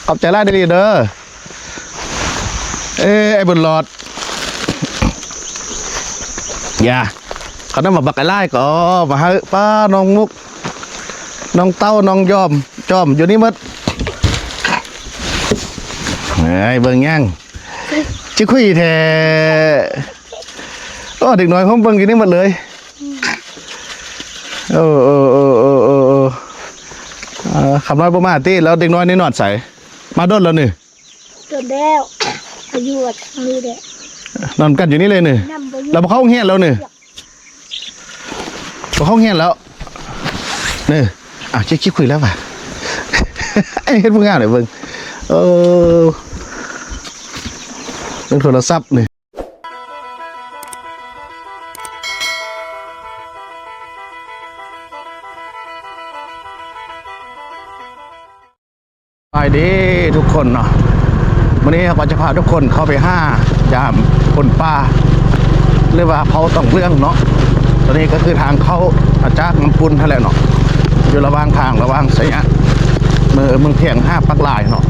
ขอบใจล่าดีเด้อไอ้บุญหลอดอย่าเขาต้องมาบักไอ้ไล่ก็มาให้ป้าน้องมุกน้องเต้าน้องยอมจอมอยู่นี่มัดไอ้เบิ่งยังชิคุยแท้โอ้เด็กน้อยผมเบิ่งอยู่นี่หมดเลยโอ้คำน้อยประมาณที่แล้วเด็กน้อยนี่นอนใส่มาโดนแล้วนี่โดนแล้วอายุนี่แหละนอนกันอยู่นี่เลยนี่เราเข้าห้องเฮียนแล้วนี่เข้าห้องเฮียนแล้วนี่ชิคุยแล้วป่ะไอ้เฮ็ดพวกงานหน่อยเบิ่งเรื่องโทรศัพท์นี่ไปดีทุกคนเนาะวันนี้เราจะพาทุกคนเข้าไปยามคนป่าเรียกว่าเขาต้องเรื่องเนาะตอนนี้ก็คือทางเข้าอาจากน้ำปุนทะเลเนาะอยู่ระหว่างทางระหว่างสยามเมืองเพียง5 ปักลายเนาะ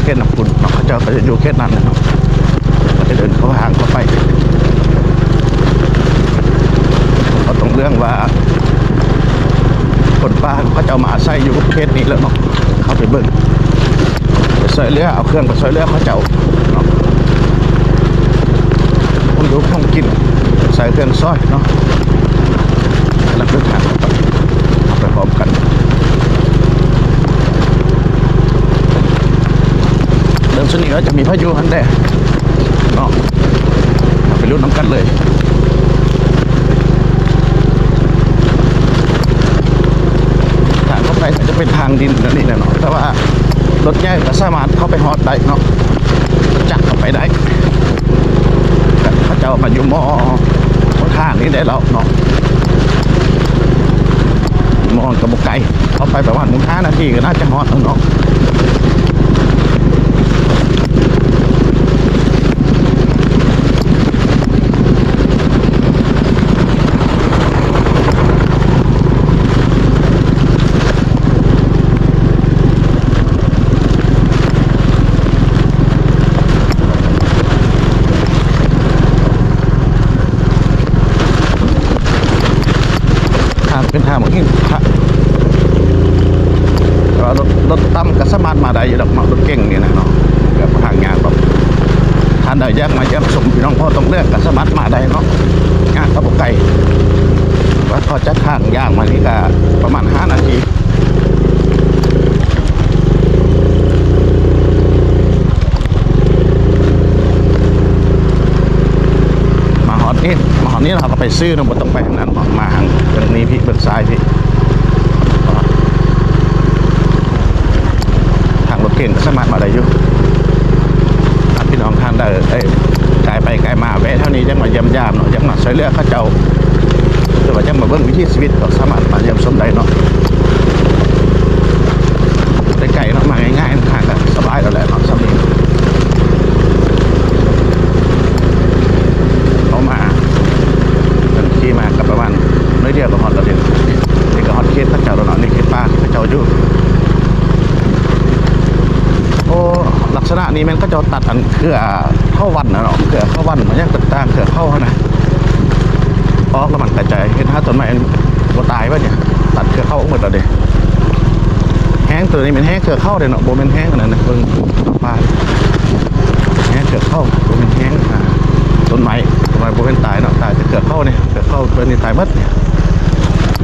เขตน้ำปุนเนาะเขาจะอยู่เขตนั้นเนาะก็จะเดินเข้าทางเข้าไปเขาต้องเรื่องว่าคนป่าเขาจะมาอาศัยอยู่เขตนี้แล้วเนาะเข้าไปเบิ่งไปซอยเรือเอาเครื่องไปซอยเรือเขาเจ้าเนาะคนดูข้องกินใส่เครื่องซอยเนาะแล้วเดินทางไปพร้อมกันเดินสนิทก็จะมีพายุฮันแดเนาะไปรุ่นน้ำกันเลยทางเข้าไปจะเป็นทางดินนี่แหละเนาะแต่ว่ารถใหญ่ก็สามารถเข้าไปฮอดได้เนาะจักเข้าไปได้เขาจะมาอยู่มอทางนี้ได้แล้วเนาะมองกระบอกไก่เข้าไปประมาณ5 นาทีก็น่าจะฮอดแล้วเนาะเป็นทางเหมือนที่รถตั้มก็สามารถมาได้อยู่ดอกเนาะรถเก่งนี่นะเนาะกับทางงานแบบทานได้แยกมาแยกสมพี่น้องพ่อต้องเลือกก็สามารถมาได้เนาะงานกระบอกไก่ว่าพอจะทางย่างมานี่ก็ประมาณ5 นาทีมาฮอตนี่เราก็ไปซื้อเราไม่ต้องไปทางนั้นมาทางเบื้องนี้พี่เบื้องซ้ายพี่ทางรถเก่งก็สามารถมาได้อยู่พี่น้องทานได้ไกลไปไกลมาแวะเท่านี้ยังมาเยี่ยมยามเนาะยังมาช่วยเหลือข้าเจ้าแต่ว่ายังมาเบื้องวิถีชีวิตก็สามารถมาเยี่ยมชมได้เนาะไกลๆเนาะมาง่ายๆทางก็สบายแล้วแหละเนาะสบายขี่มากับประมาณน้อยเดียวกับฮอตเราเด็กนี่ก็ฮอตเคสพระเจ้าเราเนาะนี่เคสป้าพระเจ้าอยู่โอ้ลักษณะนี้มันก็จะตัดอันเครือเข้าวันนะเนาะเครือเข้าวันมันยังต่างเครือเข้านะออกแล้วมันกระจายเห็นต้นไม้มันตายป่ะเนี่ยตัดเครือเข้าหมดแล้วเด็กแห้งตัวนี้เป็นแห้งเครือเข้าเด็เนาะโบเป็นแห้งนั่นนะเพิ่งปลาแห้งเครือเข้าโบเป็นแห้งต้นไม้โบเป็นตายเนาะตายจะเกิดเข้าเนี่ยเกิดเข้าตัวนี้ตายมัดเนี่ย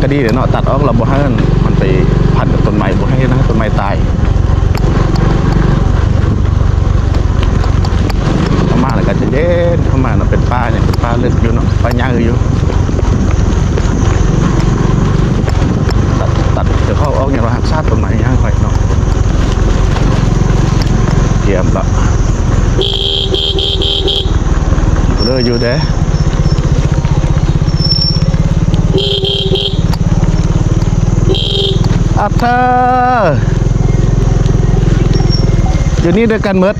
ก็ดีเลยเนาะตัดออกเราโบให้มันไปพันกับต้นไม้โบให้นะต้นไม้ตายเข้ามาแล้วก็จะเย็นเข้ามาเนาะเป็นปลาเนี่ยปลาเลือดอยู่เนาะปลาย่างอยู่ตัดจะเข้าออกอย่างเราหักซาต้นไม้ย่างไปเนาะเตรียมละเลืออยู่เด้อัพเธออยู่นี่ด้วยกันเมด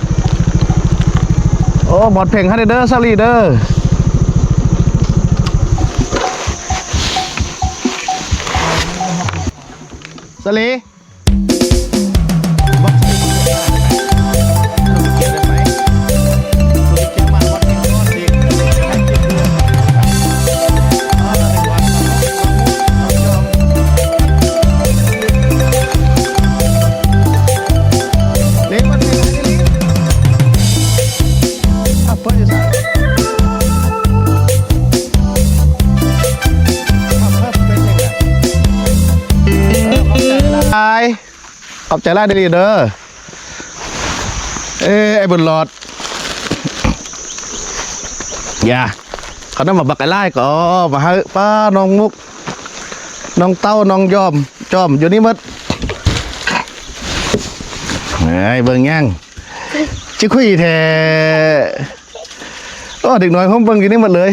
โอ้หมดเพลงให้เด้อซาลีเด้อซาลี บอก ขอบใจล่าดีเด้อไอ้บุญหลอดอย่าเขาต้องมาบักไอ้ไล่ก็มาให้ป้าน้องมุกน้องเต้าน้องยอมจอมอยู่นี่มัดไอ้เบิ่งย่างชิคุยแท้โอ้เด็กน้อยผมเบิ่งอยู่นี่หมดเลย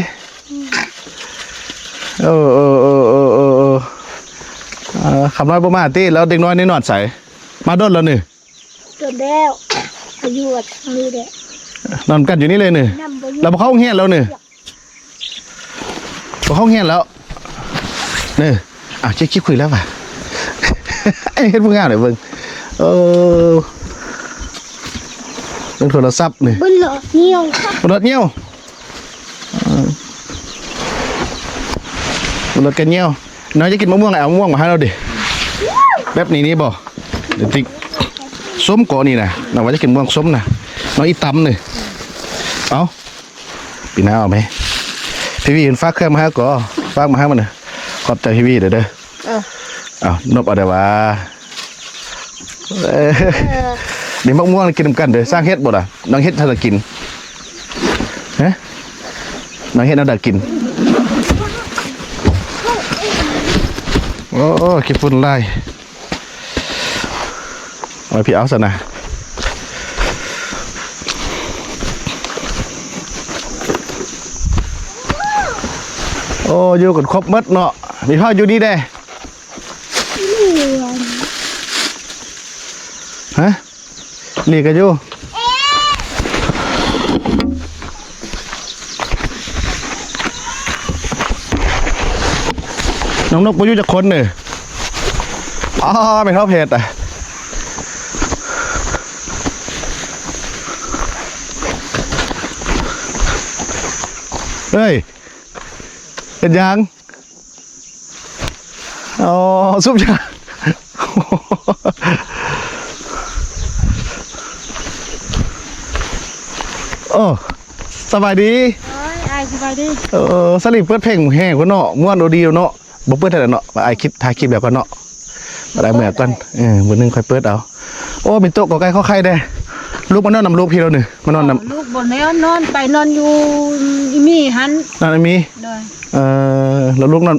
คำน้อยประมาณตีแล้วเด็กน้อยนี่นอนใส่มาโดนแล้วนี่ จนแล้วอายุทางนี้แหละ นอนกันอยู่นี่เลยนี่ นำบ่อยู่ เราไปเข้าห้องเฮียนแล้วนี่ไปเข้าห้องเฮียนแล้วนี่ชิคุยแล้วป่ะ ไอ้เฮ็ดพวกงานเลยเบิ่งเรื่องโทรศัพท์นี่ บนหลอดเหี่ยวค่ะ รถเงี้ยวรถกันเงี้ยวน้อยจะกินมะม่วงเอามะม่วงมาให้เราดิแบบนี้นี่บ่เดี๋ยวติ๊กส้มก่อนี่นะน้องว่าจะกินมะม่วงส้มนะน้องอีตำนี่เอาปีหน้าเอาไหมพี่วีเห็นฝากเครื่องมาให้ก่อฝากมาให้มันนะขอบใจพี่วีเด้อเอานบเอาเดี๋ยวว่าเดี๋ยวมะม่วงกินกันเด้อสร้างเฮ็ดบ่ล่ะน้องเฮ็ดถ้าจะกินฮะน้องเฮ็ดน่าจะกินโอ้ขี้ฝุ่นไล่เอาพี่เอาซะนะโอ้อยู่กันครบมัดเนาะมีพ่ออยู่นี่ได้ฮะหลีกันอยู่น้องนกไปอยู่จากคนเนี่ยเป็นเท่าเพจอ่ะเฮ้ยเป็นยังซุปชาโอ้สบายดีสบายดี สลิปเปิดเพลงแห้งคนเนาะม่วนโอดีเนาะบ่เปิดแต่เนาะไอคลิปถ่ายคลิปแบบกันเนาะอะไรเหมือนกันมื้อนึงค่อยเปิดเอาโอ้มีโต๊ะก็ใกล้เข้าใครได้ลูกมานอนนำลูกพี่เราเนี่ยมานอนนำลูกบนแล้วนอนไปนอนอยู่อีมี่หันนอนมีแล้วลูกนอน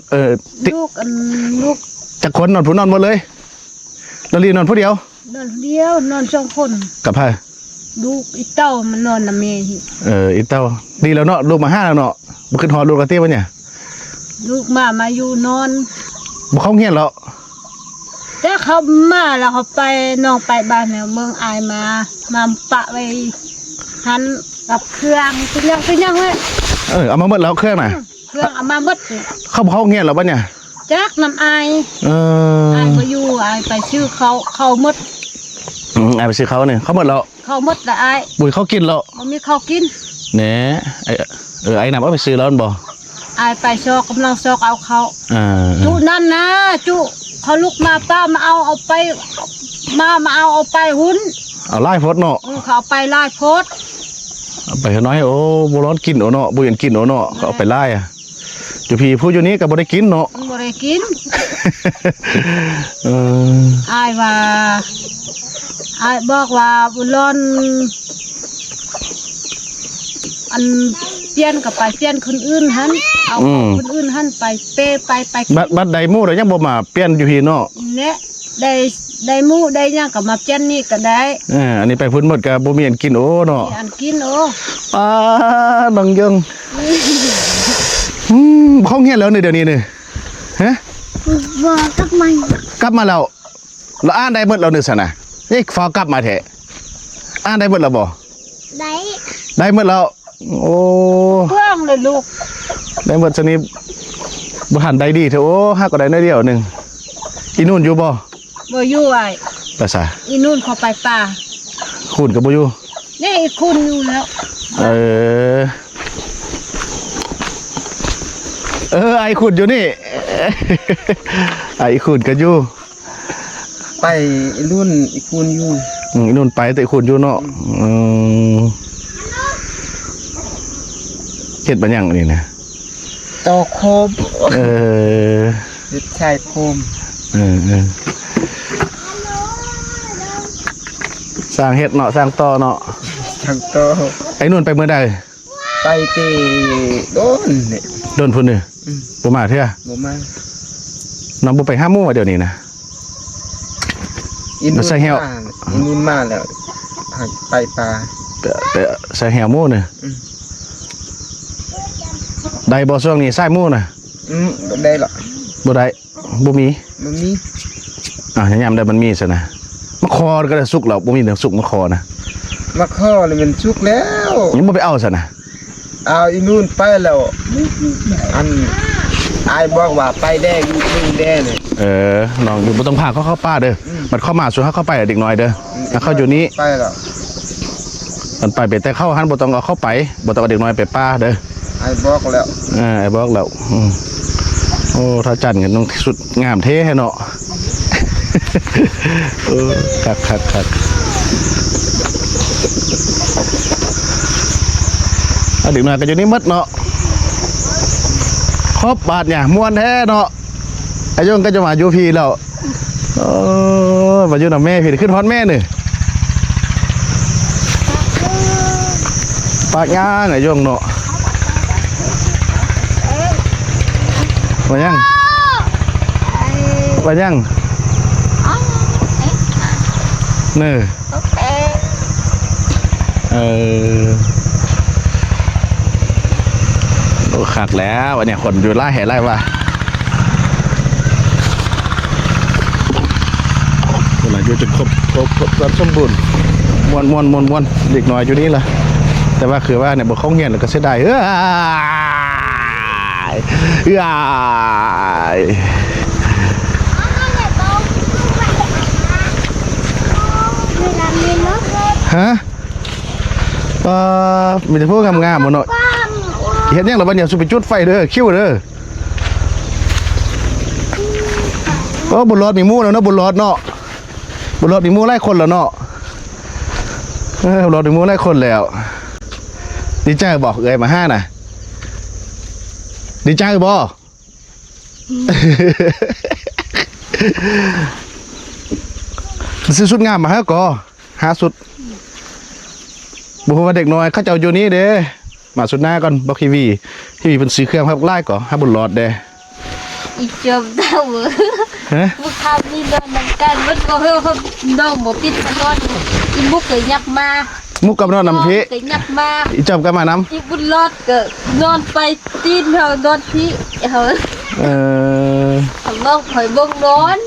ลูกจากคนนอนผู้นอนหมดเลยเราลีนอนผู้เดียวนอนสองคนกับใครลูกอีเต้ามันนอนนำเมย์อีเต้าดีแล้วเนาะลูกมา5แล้วเนาะบ่ขึ้นหอลูกกะเตี้ยบ่เนี่ยลูกมาอยู่นอนบ่เข้าเฮียนแล้วแต่เขามาแล้วเขาไปน้องไปบ้านแถวเมืองอายมาปะไว้หันกับเครื่องเป็นยังไว้เอามาหมดแล้วเครื่องน่ะเครื่องเอามาหมดเข้าเฮียนแล้วบ่เนี่ยจักน้ำอายมาอยู่อายไปซื้อเขาหมดอายไปซื้อเขาเนี่ยเขาหมดแล้วเขาหมดแต่อายบุญเขากินแล้วมันมีเขากินแหน่ไอ้นำเอาไปซื้อแล้วบ่อายไปซอกกำลังซอกเอาเขาจุนั่นนะจุเขาลุกมาป้ามาเอาไปมาเอาไปหุ้นเอาไล่พดเนาะเขาเอาไปไล่พดเอาไปน้อยโอ้บุร้อนกินเนาะบุญกินเนาะเขาเอาไปไล่จุพี่พูดอยู่นี้ก็บ่ได้กินเนาะบ่ได้กินอายว่าอายบอกว่าบุร้อนอันเปลี่ยนกับไปเปลี่ยนคนอื่นหันเอาคนอื่นหันไปเปไปบัดใดมู่เลยยังบ่มาเปลี่ยนอยู่พี่เนาะเนี่ยได้มู่ได้ยังกับมาเปลี่ยนนี่ก็ได้อันนี้ไปพุ่นหมดกับบ่มีอันกินโอ้เนาะอันกินโอ้น้องยังเขาเงียบแล้วเดี๋ยวนี้นี่ฮะกลับมาแล้วอ่านได้หมดแล้วนึกซะนะนี่ฟ้ากลับมาแท้อ่านได้หมดแล้วบ่ได้หมดแล้วโอ้เพื่องเลยลูกได้หมดชนิดบ่หันได้ดีเถอะโอ้ฮักก็ได้น้อยเดียวนึงอีนู่นอยู่บ่อยู่ไอ้ภาษาอีนู่นเขาไปป่าคุณก็บ่อยู่นี่คุณอยู่แล้วไอ้คุณอยู่นี่ไอ้คุณก็อยู่ไปรุ่นอีกคุณอยู่นู่นไปแต่คุณอยู่เนาะเฮ็ดบัญญังนี่นะตอโคมชายโคม สร้างเฮ็ดเนาะสร้างต่อเนาะ ทางโต ไอ้นู่นไปเมื่อใด ไปเตโดนเนี่ย โดนพุ่นนี่บ่มาเทื่อ บ่มา น้องบ่ไป5โมงเดี๋ยวนี้นะ อิน มาใส่แฮว อินมาแล้วไปปลา แต่ใส่แหวโม่เนี่ยได้บ่ช่วงนี้ใส่โม่น่ะ บ่ได้หรอก บ่ได้บ่มี มันมี ยามได้มันมีซะนะมะคอก็ได้สุกแล้วบ่มีเรื่องสุกมะคอนะ มาข้อเลยมันสุกแล้ว ยังบ่ไปเอาซะนะ เอาอีนู่นไปแล้วอันอายบอกว่าไปแดงอยู่นึงแดงเนี่ย น้องอยู่บ่ต้องพาเขาเข้าป่าเด้อมันเข้ามาส่วนเขาเข้าไปเด็กน้อยเด้อถ้าเขาอยู่นี้ ไปแล้ว มันไปแต่เข้าหันบ่ต้องเอาเข้าไปบ่ต้องเอาเด็กน้อยไปป่าเด้อ อายบอกแล้ว ไอ้บอกแล้วโอ้ถ้าจันกันต้องสุดงามเท่เนาะ คักเอาเด็กน้อยก็อยู่นี่หมดเนาะครบบาทเนี่ยม่วนแท้เนาะไอ้ยงก็จะมาอยู่พี่แล้วมาอยู่กับแม่พี่ขึ้นฮอดแม่นี่ปากงานไอ้ยงเนาะมายังเน่โอ้ขัดแล้ววันนี้คนอยู่ไล่แห่ไล่ว่าคนละอยู่จนครบสมบูรณ์มวนเด็กน้อยอยู่นี่ล่ะแต่ว่าคือว่าเนี่ยบอกเขาเงียนแล้วก็เสียดายฮะมีแต่พวกงามๆหมดเนาะเห็นยังเราบันเนี่ยสุดไปจุดไฟเด้อคิ้วเด้อบุญรอดมีมู่แล้วเนาะบุญรอดเนาะบุญรอดมีมู่ไล่คนแล้วเนาะบุญรอดมีมู่ไล่คนแล้วดีใจบอกเอ้ยมา5น่ะดีใจบ่ซื้อชุดงามมาให้ก่อ5ชุดบุพว่าเด็กน้อยเขาเจ้าอยู่นี่เด้มาสุดหน้าก่อนบอกทีวีเป็นซื้อเครื่องครับไล่ก่อนให้บุญรอดเด้ อีจมดาวบุกทำนี่โดนน้ำกันมันก็เฮ้ยโดนบ่ปิดมันนอนอีมุกเกยยับมามุมุกกับนอนน้ำพี่ เกยยับมาอีจอมก็มาน้ำอีบุญรอดก็นอนไปตีนเขานอนพี่เขาบ้องหอยบ้องนอน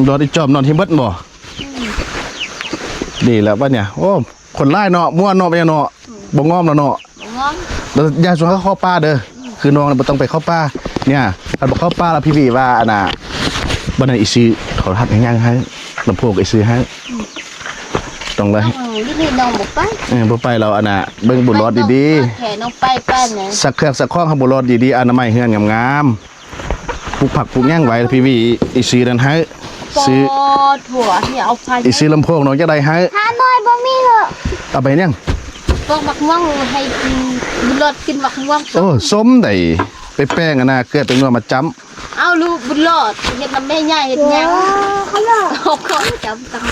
นอนอีจอมนอนที่มัดบ่ดีแล้วป่ะเนี่ยโอ้คนไล่เนาะม้วนเนาะไปเนาะบ่งอมแล้วเนาะแล้วยาชวนเขาเข้าป่าเด้อคือน้องเราต้องไปเข้าป่าเนี่ยเราบอกเข้าป่าแล้วพี่วีว่าอันน่ะบันไดอีซีเขาทัดง่ายๆให้ลำโพงอีซีให้ต้องเลยนี่น้องบอกไปบ่ไปเราอันน่ะเบิ่งบุญรอดดีๆแขนน้องไปป้าเนี่ยสักเครื่องสักข้องให้บุญรอดดีๆอนามัยเฮือนงามๆปลูกผักปลูกหญ้าไว้พี่วีอีซีนั้นให้ซื้อถั่วที่เอาไปอีซีลำโพงน้องจะได้ให้หาหน่อยบ่มีเหรอเอาไปเนี่ยพวกบักม่วงให้บุญรอดกินบักม่วงโอ้ส้มได้ไปแป้งอันน่ะเกลือเป็นนัวมาจ้ำเอาลูกบุญรอดเห็ดน้ำแม่ใหญ่เห็ดยังเขาหลอกเขาขอจ้ำตังค์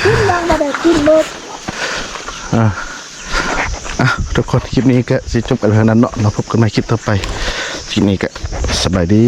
ขึ้นลังมาได้กินรถทุกคนคลิปนี้ก็สิจบกันแล้วนั้นเนาะเราพบกันใหม่คลิปต่อไปคลิปนี้ก็สบายดี